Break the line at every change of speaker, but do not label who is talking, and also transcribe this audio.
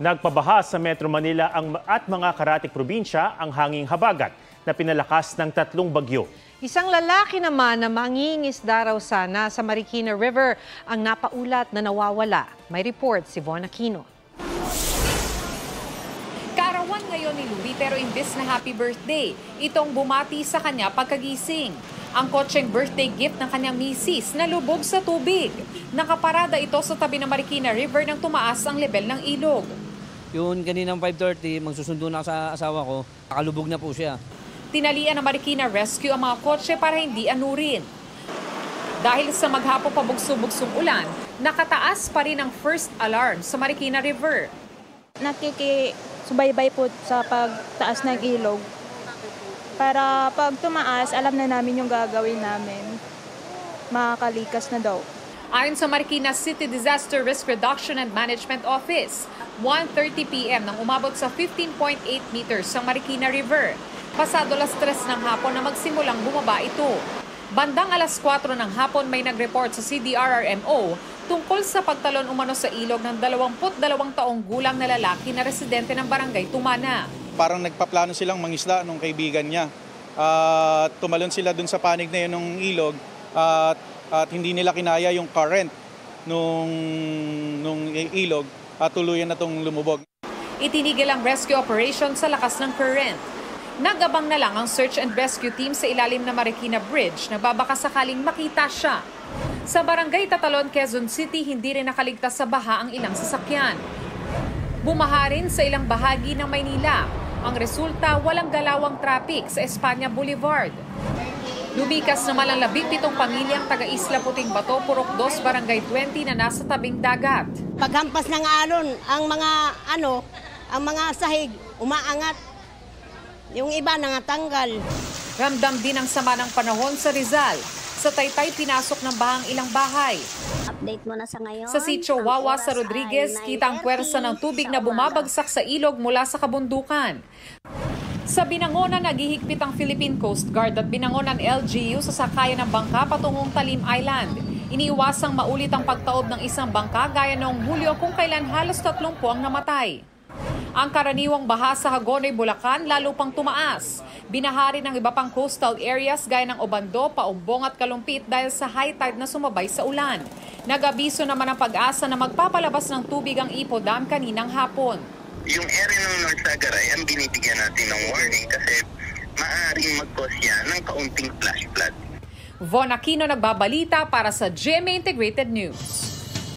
Nagpabaha sa Metro Manila at mga karatig probinsya ang hanging habagat na pinalakas ng 3 bagyo.
Isang lalaki naman na mangingisda raw sana sa Marikina River ang napaulat na nawawala. May report si Von Aquino.
Kaarawan ngayon ni Louie pero imbes na happy birthday, itong bumati sa kanya pagkagising. Ang kotseng birthday gift ng kanyang misis na lubog sa tubig. Nakaparada ito sa tabi ng Marikina River nang tumaas ang level ng ilog.
Yun, kaninang 5:30, magsusundo na sa asawa ko, nakalubog na po siya.
Tinalian ng Marikina Rescue ang mga kotse para hindi anurin. Dahil sa maghapong pabugso-bugsong ulan, nakataas pa rin ang first alarm sa Marikina River.
Nakikisubaybay po sa pagtaas ng ilog. Para pag tumaas, alam na namin yung gagawin namin. Makakalikas na daw.
Ayon sa Marikina City Disaster Risk Reduction and Management Office, 1:30 p.m. nang umabot sa 15.8 meters sa Marikina River. Pasado 3:00 ng hapon na magsimulang bumaba ito. Bandang 4:00 ng hapon may nag-report sa CDRRMO tungkol sa pagtalon umano sa ilog ng 22 taong gulang na lalaki na residente ng barangay Tumana.
Parang nagpaplano silang mangisda nung kaibigan niya. Tumalon sila dun sa panig na yun ng ilog at hindi nila kinaya yung current nung ilog at tuluyan na itong lumubog.
Itinigil ang rescue operation sa lakas ng current. Nagabang na lang ang search and rescue team sa ilalim ng Marikina Bridge na babaka sakaling makita siya. Sa barangay Tatalon, Quezon City, hindi rin nakaligtas sa baha ang ilang sasakyan. Bumaha rin sa ilang bahagi ng Maynila. Ang resulta, walang galawang traffic sa Espanya Boulevard. Lumikas naman ang 17 pamilyang taga-Isla Puting Bato, Purok 2, Barangay 20 na nasa tabing dagat.
Paghampas ng alon, ang mga sahig umaangat. Yung iba nangatanggal.
Ramdam din ang sama ng panahon sa Rizal. Sa Taytay, pinasok ng bahang ilang bahay.
Update mo na sa ngayon.
Sa Sitio Wawa sa Rodriguez, kita ang puwersa ng tubig na bumabagsak sa ilog mula sa kabundukan. Sa Binangonan, naghihigpit ang Philippine Coast Guard at binangonan LGU sa sakayan ng bangka patungong Talim Island. Iniiwasang maulit ang pagtaob ng isang bangka gaya noong Hulyo kung kailan halos 30 ang namatay. Ang karaniwang baha sa Hagonoy, Bulacan lalo pang tumaas. Binahari ng iba pang coastal areas gaya ng Obando, Paumbong at Kalumpit dahil sa high tide na sumabay sa ulan. Nag-abiso naman ang Pag-asa na magpapalabas ng tubig ang Ipo Dam kaninang hapon.
Yung area ng North Sagaray ang binibigyan natin ng warning kasi maaaring mag-cause yan ng kaunting flash flood.
Von Aquino nagbabalita para sa GMA Integrated News.